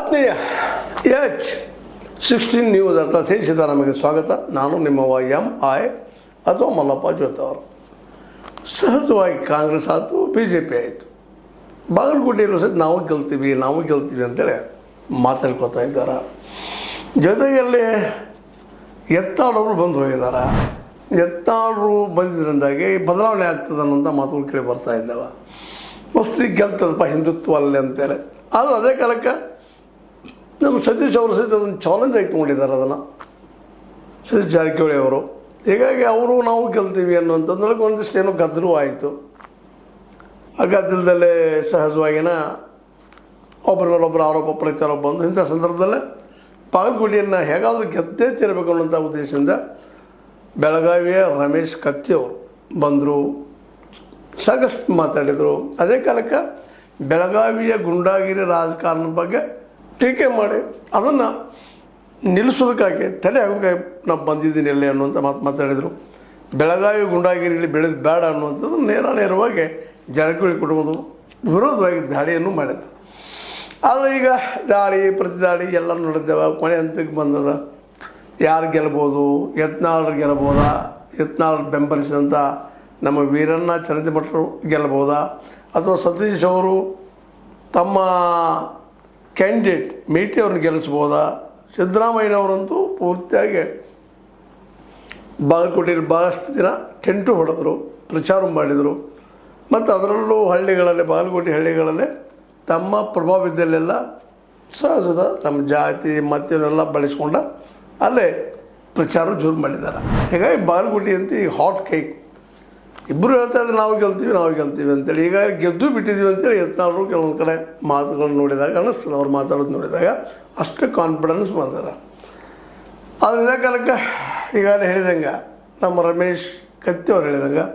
ಆತ್ಮೀಯ H16 news ಅರ್ಥಾತ್ ನಮಗೆ ಸ್ವಾಗತ. ನಾನು ನಿಮ್ಮ MI ಅಥವಾ ಮಲ್ಲಪ್ಪ ಜೋತ್ ಅವರು. ಸಹಜವಾಗಿ ಕಾಂಗ್ರೆಸ್ ಆಯಿತು, BJP ಆಯಿತು, ಬಾಗಲಕೋಟೆಯಲ್ಲೂ ಸಹಿತ ನಾವು ಗೆಲ್ತೀವಿ ಅಂತೇಳಿ ಮಾತಾಡ್ಕೊತಾ ಇದ್ದಾರೆ. ಜೊತೆಯಲ್ಲಿ ಯತ್ನಾಳವರು ಬಂದು ಹೋಗಿದ್ದಾರೆ. ಯತ್ನಾಳರು ಬಂದಿದ್ದರಿಂದಾಗಿ ಬದಲಾವಣೆ ಆಗ್ತದೆ ಅನ್ನೋಂಥ ಮಾತುಗಳು ಕೇಳಿ ಬರ್ತಾ ಇದ್ದಾವೆ. ಮೋಸ್ಟ್ಲಿ ಗೆಲ್ತದಪ್ಪ ಹಿಂದುತ್ವ ಅಲ್ಲೇ ಅಂತೇಳಿ. ಆದರೆ ಅದೇ ಕಾಲಕ್ಕೆ ನಮ್ಮ ಸತೀಶ್ ಅವರು ಸಹಿತ ಅದನ್ನು ಚಾಲೆಂಜ್ ಆಗಿ ತೊಗೊಂಡಿದ್ದಾರೆ. ಅದನ್ನು ಸತೀಶ್ ಜಾರಕಿಹೊಳಿ ಅವರು. ಹೀಗಾಗಿ ನಾವು ಗೆಲ್ತೀವಿ ಅನ್ನುವಂಥದ್ರೊಳಗೆ ಒಂದಿಷ್ಟು ಏನೋ ಗದ್ದಲು ಆಯಿತು. ಆ ಗದ್ದಲದಲ್ಲೇ ಸಹಜವಾಗಿನ ಒಬ್ಬರ ಮೇಲೊಬ್ಬರು ಆರೋಪ ಪ್ರಚಾರ ಬಂದು ಇಂಥ ಸಂದರ್ಭದಲ್ಲೇ ಬಾಗಲಕೋಟೆಯನ್ನು ಹೇಗಾದರೂ ಗೆದ್ದೇ ತಿರಬೇಕು ಅನ್ನೋಂಥ ಉದ್ದೇಶದಿಂದ ಬೆಳಗಾವಿಯ ರಮೇಶ್ ಕತ್ತಿ ಅವರು ಬಂದರು, ಸಾಕಷ್ಟು ಮಾತಾಡಿದರು. ಅದೇ ಕಾಲಕ್ಕೆ ಬೆಳಗಾವಿಯ ಗುಂಡಾಗಿರಿ ರಾಜಕಾರಣದ ಬಗ್ಗೆ ಟೀಕೆ ಮಾಡಿ ಅದನ್ನು ನಿಲ್ಲಿಸೋದಕ್ಕಾಗಿ ತಲೆ ಆಗೋಕ್ಕಾಗಿ ನಾವು ಬಂದಿದ್ದೀನಿ ಎಲ್ಲೇ ಅನ್ನುವಂಥ ಮಾತಾಡಿದರು. ಬೆಳಗಾವಿ ಗುಂಡಾಗಿರಿಯಲ್ಲಿ ಬೆಳೆದು ಬೇಡ ಅನ್ನುವಂಥದ್ದು ನೇರವಾಗಿ ಜಾರಕಿಹೊಳಿ ಕುಟುಂಬದ ವಿರೋಧವಾಗಿ ದಾಳಿಯನ್ನು ಮಾಡಿದರು. ಆದರೆ ಈಗ ದಾಳಿ ಪ್ರತಿದಾಳಿ ಎಲ್ಲ ನೋಡಿದ್ದೇವೆ. ಕೊನೆ ಹಂತಕ್ಕೆ ಬಂದದ. ಯಾರು ಗೆಲ್ಬೋದು? ಯತ್ನಾಳರು ಗೆಲ್ಲಬೋದಾ? ಯತ್ನಾಳರು ಬೆಂಬಲಿಸಿದಂಥ ನಮ್ಮ ವೀರಣ್ಣ ಚರಂತಿಮಠರು ಗೆಲ್ಲಬಹುದಾ? ಅಥವಾ ಸತೀಶ್ ಅವರು ತಮ್ಮ ಕ್ಯಾಂಡಿಡೇಟ್ ಮೇಟಿ ಅವ್ರನ್ನ ಗೆಲ್ಲಿಸ್ಬೋದಾ? ಸಿದ್ದರಾಮಯ್ಯನವರಂತೂ ಪೂರ್ತಿಯಾಗಿ ಬಾಗಲಕೋಟೆಯಲ್ಲಿ ಭಾಳಷ್ಟು ದಿನ ಟೆಂಟು ಹೊಡೆದರು, ಪ್ರಚಾರ ಮಾಡಿದರು. ಮತ್ತು ಅದರಲ್ಲೂ ಹಳ್ಳಿಗಳಲ್ಲೇ, ಬಾಗಲಕೋಟೆ ಹಳ್ಳಿಗಳಲ್ಲೇ ತಮ್ಮ ಪ್ರಭಾವದಲ್ಲೆಲ್ಲ ಸಹಜದ ತಮ್ಮ ಜಾತಿ ಮತ್ತೇನೆಲ್ಲ ಬಳಸ್ಕೊಂಡು ಅಲ್ಲೇ ಪ್ರಚಾರ ಜೋರು ಮಾಡಿದ್ದಾರೆ. ಹೀಗಾಗಿ ಬಾಗಲಕೋಟೆ ಅಂತ ಈಗ ಹಾಟ್ ಕೇಕ್. ಇಬ್ಬರು ಹೇಳ್ತಾ ಇದ್ದಾರೆ ನಾವು ಗೆಲ್ತೀವಿ ಅಂತೇಳಿ. ಈಗ ಗೆದ್ದು ಬಿಟ್ಟಿದ್ದೀವಿ ಅಂತೇಳಿ ಯತ್ನಾಳರು ಕೆಲವೊಂದು ಕಡೆ ಮಾತುಗಳನ್ನು ನೋಡಿದಾಗ ಅನ್ನಿಸ್ತದೆ. ಅವ್ರು ಮಾತಾಡೋದು ನೋಡಿದಾಗ ಅಷ್ಟು ಕಾನ್ಫಿಡೆನ್ಸ್ ಬಂದದ. ಆದರೆ ಇದೇ ಕಾಲಕ್ಕೆ ಈಗಾಗಲೇ ಹೇಳಿದಂಗೆ ನಮ್ಮ ರಮೇಶ್ ಕತ್ತಿ ಅವ್ರು ಹೇಳಿದಂಗೆ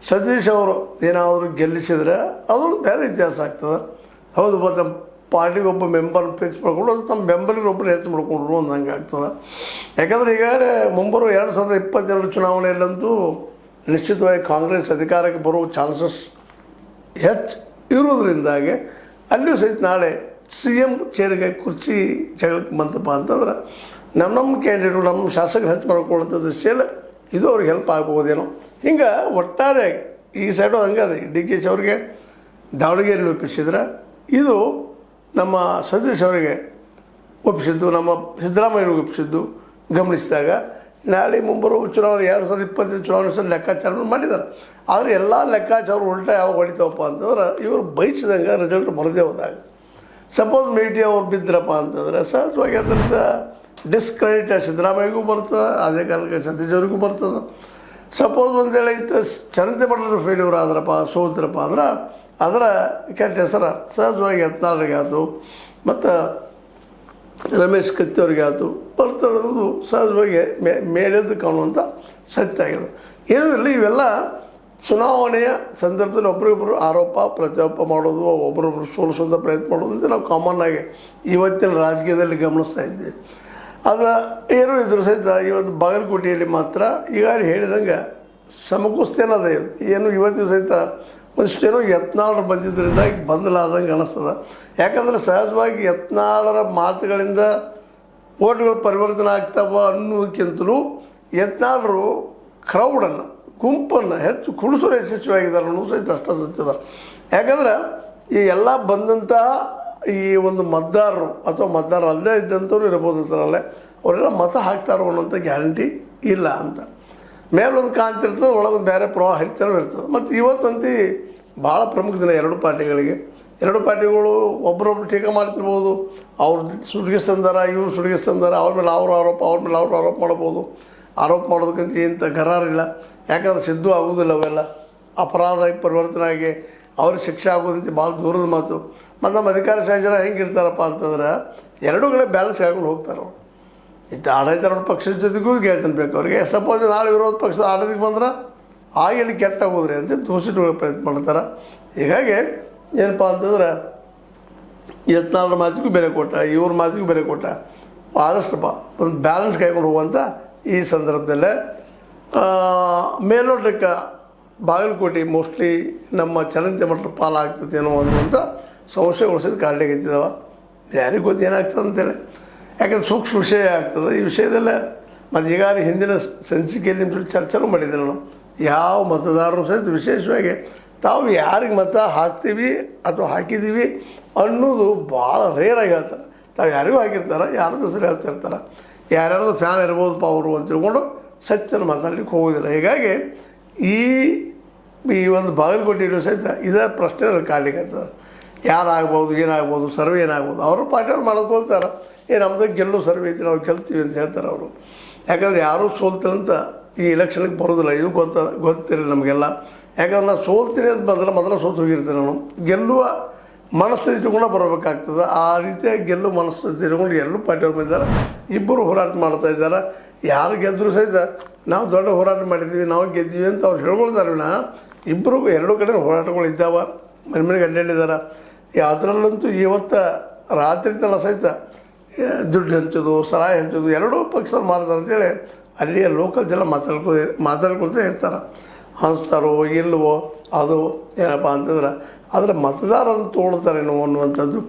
ಸತೀಶ್ ಅವರು ಏನಾದರೂ ಗೆಲ್ಲಿಸಿದ್ರೆ ಅದೊಂದು ಬೇರೆ ಇತಿಹಾಸ ಆಗ್ತದೆ. ಹೌದು, ತಮ್ಮ ಪಾರ್ಟಿಗೆ ಒಬ್ಬ ಮೆಂಬರ್ನ ಫಿಕ್ಸ್ ಮಾಡ್ಕೊಂಡು ಅದು ತಮ್ಮ ಬೆಂಬಲಿಗೆ ಒಬ್ಬರು ಹೆಚ್ಚು ಮಾಡ್ಕೊಂಡ್ರು ಅಂದಂಗೆ ಆಗ್ತದೆ. ಯಾಕಂದರೆ ಈಗಾಗಲೇ ಮುಂಬರುವ 2022 ಚುನಾವಣೆಯಲ್ಲಂತೂ ನಿಶ್ಚಿತವಾಗಿ ಕಾಂಗ್ರೆಸ್ ಅಧಿಕಾರಕ್ಕೆ ಬರುವ ಚಾನ್ಸಸ್ ಹೆಚ್ಚು ಇರುವುದರಿಂದಾಗಿ ಅಲ್ಲಿಯೂ ಸಹಿತ ನಾಳೆ CM ಚೇರಿಗೆ ಕುರ್ಚಿ ಜಗಳಕ್ಕೆ ಬಂತಪ್ಪ ಅಂತಂದ್ರೆ ನಮ್ಮ ಕ್ಯಾಂಡಿಡೇಟು ನಮ್ಮ ಶಾಸಕರು ಹೆಚ್ಚು ಮಾಡ್ಕೊಳ್ಳೋಂಥ ದೃಷ್ಟಿಯಲ್ಲಿ ಇದು ಅವ್ರಿಗೆ ಹೆಲ್ಪ್ ಆಗ್ಬೋದೇನೋ. ಹಿಂಗೆ ಒಟ್ಟಾರೆ ಈ ಸೈಡು ಹಂಗೆ ಅದೇ DK ಅವ್ರಿಗೆ ದಾವಣಗೆರೆಯಲ್ಲಿ ಒಪ್ಪಿಸಿದ್ರೆ, ಇದು ನಮ್ಮ ಸತೀಶ್ ಅವರಿಗೆ ಒಪ್ಪಿಸಿದ್ದು, ನಮ್ಮ ಸಿದ್ದರಾಮಯ್ಯವ್ರಿಗೆ ಒಪ್ಪಿಸಿದ್ದು ಗಮನಿಸಿದಾಗ ನಾಳೆ ಮುಂಬರುವ ಚುನಾವಣೆ 2020 ಚುನಾವಣೆ ಲೆಕ್ಕಾಚಾರ ಮಾಡಿದ್ದಾರೆ. ಆದರೆ ಎಲ್ಲ ಲೆಕ್ಕಾಚಾರ ಉಲ್ಟಾ ಯಾವಾಗ ಹೊಡಿತಾವಪ್ಪ ಅಂತಂದ್ರೆ ಇವರು ಬಯಸಿದಂಗೆ ರಿಸಲ್ಟ್ ಬರದೇ ಹೋದಾಗ. ಸಪೋಸ್ ಮೇಟಿ ಅವ್ರು ಬಿದ್ದರಪ್ಪ ಅಂತಂದರೆ ಸಹಜವಾಗಿ ಅದರಿಂದ ಡಿಸ್ಕ್ರೆಡಿಟ್ ಸಿದ್ದರಾಮಯ್ಯಗೂ ಬರ್ತದೆ, ಅದೇ ಕಾಲಕ್ಕೆ ಸತೀಶ್ ಅವ್ರಿಗೂ ಬರ್ತದೆ. ಸಪೋಸ್ ಒಂದೇಳೆ ಇತ್ತು ಚರಂತಿಮಠರು ಫೇಲ್ಯೂರ್ ಆದ್ರಪ್ಪ, ಸೋತ್ರಪ್ಪ ಅಂದ್ರೆ ಅದರ ಕೆಟ್ಟ ಹೆಸರು ಸಹಜವಾಗಿ ಯತ್ನಾಳರಿಗೆ ಆಯಿತು ಮತ್ತು ರಮೇಶ್ ಕತ್ತಿ ಅವ್ರಿಗೆ ಆಯಿತು ಬರ್ತದೆ ಅನ್ನೋದು ಸಹಜವಾಗಿ ಮೇಲೆದ್ದು ಕಾಣುವಂಥ ಸತ್ಯ ಆಗಿದೆ. ಏನೂ ಇಲ್ಲ, ಇವೆಲ್ಲ ಚುನಾವಣೆಯ ಸಂದರ್ಭದಲ್ಲಿ ಒಬ್ಬರಿಗೊಬ್ಬರು ಆರೋಪ ಪ್ರತ್ಯಾರೋಪ ಮಾಡೋದು, ಒಬ್ಬರೊಬ್ಬರು ಸೋಲಿಸುವಂಥ ಪ್ರಯತ್ನ ಮಾಡೋದು ಅಂತ ನಾವು ಕಾಮನ್ ಆಗಿ ಇವತ್ತಿನ ರಾಜಕೀಯದಲ್ಲಿ ಗಮನಿಸ್ತಾ ಇದ್ದೀವಿ. ಅದು ಏನೂ ಇದ್ರ ಸಹಿತ ಇವತ್ತು ಬಾಗಲಕೋಟೆಯಲ್ಲಿ ಮಾತ್ರ ಈಗಾಗಲೇ ಹೇಳಿದಂಗೆ ಸಮಕುಸ್ತೇನದ ಏನು ಇವತ್ತಿನ ಸಹಿತ ಒಂದಿಷ್ಟೇನೋ ಯತ್ನಾಳರು ಬಂದಿದ್ದರಿಂದ ಈಗ ಬದಲಾದಂಗೆ ಅನ್ನಿಸ್ತದೆ. ಯಾಕಂದರೆ ಸಹಜವಾಗಿ ಯತ್ನಾಳರ ಮಾತುಗಳಿಂದ ಓಟ್ಗಳು ಪರಿವರ್ತನೆ ಆಗ್ತಾವ ಅನ್ನೋದಕ್ಕಿಂತಲೂ ಯತ್ನಾಳರು ಕ್ರೌಡನ್ನು, ಗುಂಪನ್ನು ಹೆಚ್ಚು ಕುಡಿಸೋರು ಯಶಸ್ವಿಯಾಗಿದ್ದಾರೆ ಅನ್ನೋದು ಸಹಿತ ಅಷ್ಟ ಸತ್ಯದ. ಯಾಕಂದ್ರೆ ಈ ಎಲ್ಲ ಬಂದಂತಹ ಈ ಒಂದು ಮತದಾರರು ಅಥವಾ ಮತದಾರರು ಅಲ್ಲದೇ ಇದ್ದಂಥವ್ರು ಇರ್ಬೋದು ಅಂತಾರಲ್ಲೇ ಅವರೆಲ್ಲ ಮತ ಹಾಕ್ತಾರೋ ಅನ್ನೋಂಥ ಗ್ಯಾರಂಟಿ ಇಲ್ಲ ಅಂತ. ಮೇಲೊಂದು ಕಾಂತಿರ್ತದೆ, ಒಳಗೊಂದು ಬೇರೆ ಪ್ರವಾಹ ಹರಿತಾನೂ ಇರ್ತದೆ. ಮತ್ತು ಇವತ್ತಂತೂ ಭಾಳ ಪ್ರಮುಖ ದಿನ ಎರಡು ಪಾರ್ಟಿಗಳು ಒಬ್ಬರೊಬ್ರು ಟೀಕೆ ಮಾಡ್ತಿರ್ಬೋದು. ಅವ್ರು ಸುಡ್ಗಿಸ್ತಂದಾರ, ಇವ್ರು ಸುಡ್ಗಿಸ್ತಂದಾರ, ಅವ್ರ ಮೇಲೆ ಅವ್ರ ಆರೋಪ ಮಾಡ್ಬೋದು. ಆರೋಪ ಮಾಡೋದಕ್ಕಂತ ಇಂಥ ಗರಾರಿಲ್ಲ. ಯಾಕಂದ್ರೆ ಸಿದ್ದು ಆಗೋದಿಲ್ಲ. ಅವೆಲ್ಲ ಅಪರಾಧ ಪರಿವರ್ತನೆ ಆಗಿ ಅವ್ರಿಗೆ ಶಿಕ್ಷೆ ಆಗೋದಂತ ಭಾಳ ದೂರದ ಮಾತು. ಮತ್ತು ನಮ್ಮ ಅಧಿಕಾರಶಾಹಿ ಜನ ಹೆಂಗಿರ್ತಾರಪ್ಪ ಅಂತಂದ್ರೆ ಎರಡೂ ಕಡೆ ಬ್ಯಾಲೆನ್ಸ್ ಹಾಕೊಂಡು ಹೋಗ್ತಾರೆ. ಅವರು ಇತ್ತು ಆಡಳಿತಾರೂಢ ಪಕ್ಷದ ಜೊತೆಗೂ ಗೆಲ್ತಾನೆ ಬೇಕು ಅವ್ರಿಗೆ. ಸಪೋಸ್ ನಾಳೆ ವಿರೋಧ ಪಕ್ಷದ ಆಡಳಿತಕ್ಕೆ ಬಂದ್ರೆ ಎಲ್ಲಿ ಕೆಟ್ಟಾಗೋದ್ರಿ ಅಂತ ದೂಷಿಟ್ಕೊಳ್ಳೋ ಪ್ರಯತ್ನ ಮಾಡ್ತಾರೆ. ಹೀಗಾಗಿ ಏನಪ್ಪ ಅಂತಂದ್ರೆ ಯತ್ನಾಳರ ಮಾತಿಗೂ ಬೆಲೆ ಕೊಟ್ಟ, ಇವ್ರ ಮಾತಿಗೂ ಬೆಲೆ ಕೊಟ್ಟ. ಆದಷ್ಟಪ್ಪ ಒಂದು ಬ್ಯಾಲೆನ್ಸ್ ಕಾಯ್ಕೊಂಡು ಹೋಗುವಂಥ ಈ ಸಂದರ್ಭದಲ್ಲೇ ಮೇಲ್ನೋಟಕ್ಕೆ ಬಾಗಲಕೋಟೆ ಮೋಸ್ಟ್ಲಿ ನಮ್ಮ ಚರಂತಿಮಠರ ಪಾಲಾಗ್ತದೆ ಅನ್ನೋ ಅನ್ನುವಂಥ ಸಮಸ್ಯೆಗಳು ಸಹಿತ ಕಾಡಲಿಕ್ಕೆ ಯಾರಿಗೆ ಗೊತ್ತು ಏನಾಗ್ತದೆ ಅಂತೇಳಿ. ಯಾಕಂದ್ರೆ ಸೂಕ್ಷ್ಮ ವಿಷಯ ಆಗ್ತದೆ ಈ ವಿಷಯದಲ್ಲ. ಮತ್ತು ಈಗಾಗಲೇ ಹಿಂದಿನ ಸಂಚಿಕೆಯಲ್ಲಿ ನಿಮ್ಮ ಜೊತೆ ಚರ್ಚೆನೂ ಮಾಡಿದ್ದೆ ನಾನು. ಯಾವ ಮತದಾರರು ಸಹಿತ ವಿಶೇಷವಾಗಿ ತಾವು ಯಾರಿಗೆ ಮತ ಹಾಕ್ತೀವಿ ಅಥವಾ ಹಾಕಿದ್ದೀವಿ ಅನ್ನೋದು ಭಾಳ ರೇರಾಗಿ ಹೇಳ್ತಾರೆ. ತಾವು ಯಾರಿಗೂ ಹಾಕಿರ್ತಾರೆ, ಯಾರದ್ದು ಹೆಸರು ಹೇಳ್ತಿರ್ತಾರೆ, ಯಾರ್ಯಾರ್ದು ಫ್ಯಾನ್ ಇರ್ಬೋದಪ್ಪ ಅವರು ಅಂತ ತಿಳ್ಕೊಂಡು ಸತ್ಯನ ಮಾತಾಡ್ಲಿಕ್ಕೆ ಹೋಗೋದಿಲ್ಲ. ಹೀಗಾಗಿ ಈ ಒಂದು ಬಾಗಲಕೋಟೆಯಲ್ಲೂ ಸಹಿತ ಇದೇ ಪ್ರಶ್ನೆ ಕಾಡ್ಲಿಕ್ಕೆ ಆಗ್ತದೆ. ಯಾರಾಗ್ಬೋದು, ಏನಾಗ್ಬೋದು, ಸರ್ವೆ ಏನಾಗ್ಬೋದು, ಅವರು ಪಾರ್ಟಿಯವ್ರು ಮಾಡ್ಕೊಳ್ತಾರೆ. ನಮ್ಮದು ಗೆಲ್ಲು ಸರ್ವೆ ಐತಿ, ನಾವು ಗೆಲ್ತೀವಿ ಅಂತ ಹೇಳ್ತಾರೆ ಅವರು. ಯಾಕಂದ್ರೆ ಯಾರೂ ಸೋಲ್ತಿರಂತ ಈ ಎಲೆಕ್ಷನ್ಗೆ ಬರೋದಿಲ್ಲ, ಇದು ಗೊತ್ತಿರಲಿಲ್ಲ ನಮಗೆಲ್ಲ. ಯಾಕಂದ್ರೆ ನಾನು ಸೋಲ್ತೀನಿ ಅಂತ ಬಂದರೆ ಮೊದಲು ಸೋತು ಹೋಗಿರ್ತೀನಿ. ನಾನು ಗೆಲ್ಲುವ ಮನಸ್ಥಿತಿ ಇಟ್ಕೊಂಡು ಬರಬೇಕಾಗ್ತದೆ. ಆ ರೀತಿಯಾಗಿ ಗೆಲ್ಲು ಮನಸ್ಥಿತಿ ಇಟ್ಕೊಂಡು ಎರಡೂ ಪಾರ್ಟಿಯವ್ರು ಬಂದಿದ್ದಾರೆ, ಇಬ್ಬರು ಹೋರಾಟ ಮಾಡ್ತಾ ಇದ್ದಾರೆ. ಯಾರು ಗೆದ್ದರೂ ಸಹಿತ ನಾವು ದೊಡ್ಡ ಹೋರಾಟ ಮಾಡಿದ್ದೀವಿ, ನಾವು ಗೆದ್ದೀವಿ ಅಂತ ಅವ್ರು ಹೇಳ್ಕೊಳ್ತಾರೆ. ಇಬ್ಬರಿಗೂ ಎರಡೂ ಕಡೆ ಹೋರಾಟಗಳು ಇದ್ದಾವೆ, ಮನೆಗೆ ಅಡ್ಡಾಡಿದ್ದಾರೆ. ಅದರಲ್ಲಂತೂ ಇವತ್ತು ರಾತ್ರಿ ತನಕ ಸಹಿತ ದುಡ್ಡು ಹಂಚೋದು, ಸರಾಯಿ ಹಂಚೋದು ಎರಡೂ ಪಕ್ಷದವ್ರು ಮಾಡ್ತಾರೆ ಅಂತೇಳಿ ಅಲ್ಲಿಯ ಲೋಕಲ್ ಜನ ಮಾತಾಡ್ಕೊಳ್ತಾ ಇರ್ತಾರೆ. ಹಂಚ್ತಾರೋ ಇಲ್ವೋ ಅದು ಏನಪ್ಪ ಅಂತಂದ್ರೆ ಆದರೆ ಮತದಾರನ್ನು ತೊಗೊಳ್ತಾರೇನೋ ಅನ್ನುವಂಥದ್ದು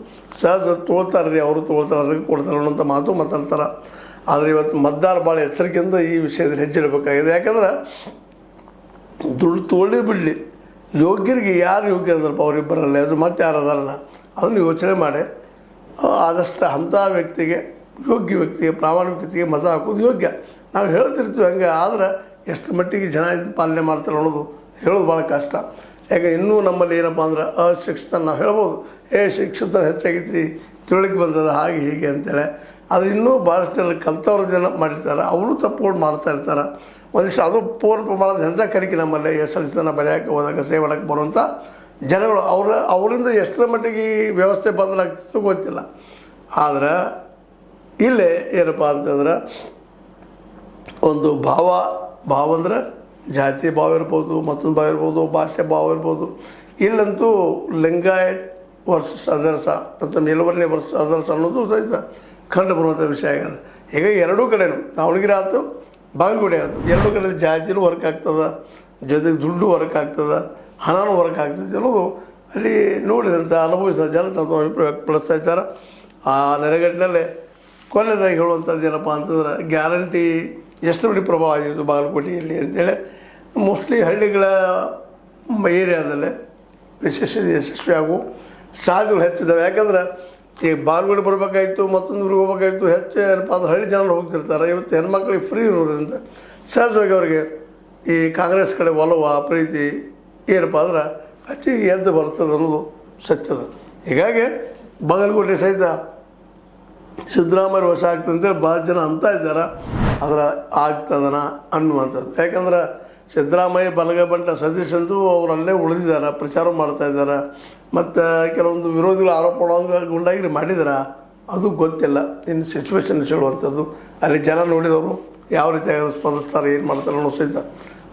ಸಹಜ. ತೊಗೊಳ್ತಾರೆ ರೀ, ಅವರು ತೊಗೊಳ್ತಾರೆ, ಅದಕ್ಕೆ ಕೊಡ್ತಾರೆ ಅನ್ನೋಂಥ ಮಾತು ಮಾತಾಡ್ತಾರೆ. ಆದರೆ ಇವತ್ತು ಮತದಾರ ಭಾಳ ಎಚ್ಚರಿಕೆಯಿಂದ ಈ ವಿಷಯದಲ್ಲಿ ಹೆಜ್ಜೆ ಇಡಬೇಕಾಗಿದೆ. ಯಾಕಂದ್ರೆ ದುಡ್ಡು ತೊಗೊಳ್ಳಿ ಬಿಡಲಿ, ಯೋಗ್ಯರಿಗೆ ಯಾರು ಯೋಗ್ಯ ಅದರಪ್ಪ ಅವರಿಬ್ಬರಲ್ಲೇ, ಅದು ಮತ್ತೆ ಯಾರು ಅದಾರಲ್ಲ ಅದನ್ನು ಯೋಚನೆ ಮಾಡಿ ಆದಷ್ಟು ಅಂಥ ವ್ಯಕ್ತಿಗೆ, ಯೋಗ್ಯ ವ್ಯಕ್ತಿಗೆ, ಪ್ರಾಮಾಣಿಕ ವ್ಯಕ್ತಿಗೆ ಮತ ಹಾಕೋದು ಯೋಗ್ಯ. ನಾವು ಹೇಳ್ತಿರ್ತೀವಿ ಹಂಗೆ. ಆದರೆ ಎಷ್ಟು ಮಟ್ಟಿಗೆ ಜನ ಇದನ್ನು ಪಾಲನೆ ಮಾಡ್ತಾರೆ ಅನ್ನೋದು ಹೇಳೋದು ಭಾಳ ಕಷ್ಟ. ಯಾಕೆ ಇನ್ನೂ ನಮ್ಮಲ್ಲಿ ಏನಪ್ಪ ಅಂದ್ರೆ ಅಶಿಕ್ಷಿತ ನಾವು ಹೇಳ್ಬೋದು, ಶಿಕ್ಷಿತ ಹೆಚ್ಚಾಗೈತೆ ರೀ, ತಿಳುವಳಿಕೆ ಬಂದದ ಹಾಗೆ ಹೀಗೆ ಅಂತೇಳಿ. ಆದರೆ ಇನ್ನೂ ಭಾಳಷ್ಟು ಜನ ಕಲ್ತವ್ರ ಜನ ಮಾಡಿರ್ತಾರೆ, ಅವರು ತಪ್ಪುಗಳು ಮಾಡ್ತಾ ಇರ್ತಾರೆ. ಒಂದಿಷ್ಟು ಅದು ಪೂರ್ಣ ಪ್ರಮಾಣದ ಜನತಾ ಕಲಿಕೆ ನಮ್ಮಲ್ಲಿ SLC ಬರೆಯೋಕ್ಕೆ ಹೋದಾಗ ಸೇವೆ ಮಾಡೋಕ್ಕೆ ಬರುವಂಥ ಜನಗಳು ಅವರಿಂದ ಎಷ್ಟರ ಮಟ್ಟಿಗೆ ಈ ವ್ಯವಸ್ಥೆ ಬದಲಾಗ್ತಿತ್ತು ಗೊತ್ತಿಲ್ಲ. ಆದರೆ ಇಲ್ಲೇ ಏನಪ್ಪ ಅಂತಂದ್ರೆ ಒಂದು ಭಾವ ಅಂದ್ರೆ ಜಾತಿ ಭಾವ ಇರ್ಬೋದು, ಮತ್ತೊಂದು ಭಾವ ಇರ್ಬೋದು, ಭಾಷೆ ಭಾವ ಇರ್ಬೋದು. ಇಲ್ಲಂತೂ ಲಿಂಗಾಯತ್ ವರ್ಸಸ್ ಅದರ್ಸ ಮತ್ತು ಮೇಲ್ವರ್ಣೀಯ ವರ್ಸಸ್ ಅದರ್ಸ ಅನ್ನೋದು ಸಹಿತ ಕಂಡು ಬರುವಂಥ ವಿಷಯ ಆಗಿದೆ. ಹೀಗಾಗಿ ಎರಡೂ ಕಡೆಯೂ ದಾವಣಗೆರೆ ಆಯ್ತು, ಬಾಗಲಕೋಟೆ ಆಯಿತು, ಎರಡೂ ಕಡೆ ಜಾತಿನೂ ವರ್ಕ್ ಆಗ್ತದೆ, ಜೊತೆಗೆ ದುಡ್ಡು ವರ್ಕ್ ಆಗ್ತದೆ, ಹಣನೂ ವರ್ಕ್ ಆಗ್ತದೆ ಅನ್ನೋದು ಅಲ್ಲಿ ನೋಡಿದಂಥ ಅನುಭವಿಸಿದ ಜನ ತಮ್ಮ ಅಭಿಪ್ರಾಯ ವ್ಯಕ್ತಪಡಿಸ್ತಾ ಇದ್ದಾರೆ. ಆ ನೆರೆಗಟ್ಟಿನಲ್ಲೇ ಕೊನೆಯದಾಗಿ ಹೇಳುವಂಥದ್ದು ಏನಪ್ಪ ಅಂತಂದ್ರೆ ಗ್ಯಾರಂಟಿ ಎಷ್ಟು ಬಡಿ ಪ್ರಭಾವ ಆಗಿತ್ತು ಬಾಗಲಕೋಟೆಯಲ್ಲಿ ಅಂತೇಳಿ. ಮೋಸ್ಟ್ಲಿ ಹಳ್ಳಿಗಳ ಏರಿಯಾದಲ್ಲೇ ಯಶಸ್ವಿ ಆಗು ಸಾಧ್ಯಗಳು ಹೆಚ್ಚಿದ್ದಾವೆ. ಯಾಕಂದ್ರೆ ಈಗ ಬಾಗಲಕೋಟೆ ಬರಬೇಕಾಗಿತ್ತು, ಮತ್ತೊಂದು ಊರಿಗೆ ಹೋಗ್ಬೇಕಾಗಿತ್ತು, ಹೆಚ್ಚು ಏನಪ್ಪ ಅಂದ್ರೆ ಹಳ್ಳಿ ಜನ ಹೋಗ್ತಿರ್ತಾರೆ. ಇವತ್ತು ಹೆಣ್ಮಕ್ಳಿಗೆ ಫ್ರೀ ಇರೋದ್ರಿಂದ ಸಹಜವಾಗಿ ಅವರಿಗೆ ಈ ಕಾಂಗ್ರೆಸ್ ಕಡೆ ಒಲವ ಪ್ರೀತಿ ಏನಪ್ಪ ಅಂದ್ರೆ ಹೆಚ್ಚಿಗೆ ಎದ್ದು ಬರ್ತದೆ ಅನ್ನೋದು ಸತ್ಯದ. ಹೀಗಾಗಿ ಬಾಗಲಕೋಟೆ ಸಹಿತ ಸಿದ್ದರಾಮಯ್ಯ ವಶ ಆಗ್ತದೆ ಅಂತೇಳಿ ಭಾಳ ಜನ ಅಂತ ಇದ್ದಾರೆ. ಅದರ ಆಗ್ತದನ ಅನ್ನುವಂಥದ್ದು. ಯಾಕಂದ್ರೆ ಸಿದ್ದರಾಮಯ್ಯ ಬಲಗಬಂಟ ಸತೀಶ್ ಅಂತೂ ಅವರಲ್ಲೇ ಉಳಿದಿದ್ದಾರೆ, ಪ್ರಚಾರ ಮಾಡ್ತಾಯಿದ್ದಾರೆ. ಮತ್ತು ಕೆಲವೊಂದು ವಿರೋಧಿಗಳು ಆರೋಪ ಗುಂಡಾಗಿರಿ ಮಾಡಿದ್ದಾರೆ, ಅದು ಗೊತ್ತಿಲ್ಲ. ಇನ್ನು ಸಿಚುವೇಶನ್ ಹೇಳುವಂಥದ್ದು ಅಲ್ಲಿ ಜನ ನೋಡಿದವರು ಯಾವ ರೀತಿಯಾಗಿ ಸ್ಪಂದಿಸ್ತಾರೆ, ಏನು ಮಾಡ್ತಾರೆ ಅನ್ನೋ ಸಹಿತ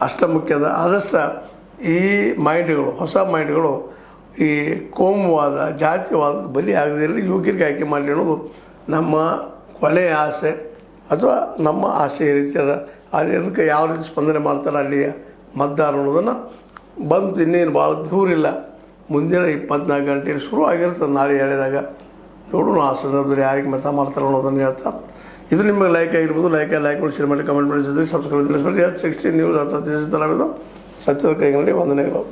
ಅಷ್ಟ ಮುಖ್ಯದ. ಆದಷ್ಟು ಈ ಮೈಂಡ್ಗಳು, ಹೊಸ ಮೈಂಡ್ಗಳು ಈ ಕೋಮುವಾದ, ಜಾತಿವಾದ ಬಲಿ ಆಗದಿರಲಿ, ಯೋಗ್ಯರಿಗೆ ಆಯ್ಕೆ ಮಾಡಲಿ ಅನ್ನೋದು ನಮ್ಮ ಕೊನೆಯ ಆಸೆ ಅಥವಾ ನಮ್ಮ ಆಸೆ ಈ ರೀತಿ ಅದ. ಅದಕ್ಕೆ ಯಾವ ರೀತಿ ಸ್ಪಂದನೆ ಮಾಡ್ತಾರೆ ಅಲ್ಲಿಯ ಮತದಾರ ಅನ್ನೋದನ್ನು ಬಂತು. ಇನ್ನೇನು ಭಾಳ ದೂರಿಲ್ಲ, ಮುಂದಿನ 24 ಗಂಟೆಯಲ್ಲಿ ಶುರು ಆಗಿರ್ತದೆ. ನಾಳೆ ಹೇಳಿದಾಗ ನೋಡೋಣ ಆ ಸಂದರ್ಭದಲ್ಲಿ ಯಾರಿಗೆ ಮತ ಮಾಡ್ತಾರೆ ಅನ್ನೋದನ್ನು ಹೇಳ್ತಾ, ಇದು ನಿಮಗೆ ಲೈಕ್ ಆಗಿರ್ಬೋದು. ಲೈಕ್ ಮಾಡಿ, ಶೇರ್ ಮಾಡಿ, ಕಮೆಂಟ್ ಮಾಡಿ, ಜೊತೆ ಸಬ್ಸ್ಕ್ರೈಬ್ ತಿಳಿಸ್ಬೇಡಿ. 16 ನ್ಯೂಸ್ 10 ಸತ್ಯದ ಕೈಗಳಲ್ಲಿ ವಂದನೆಗಳು.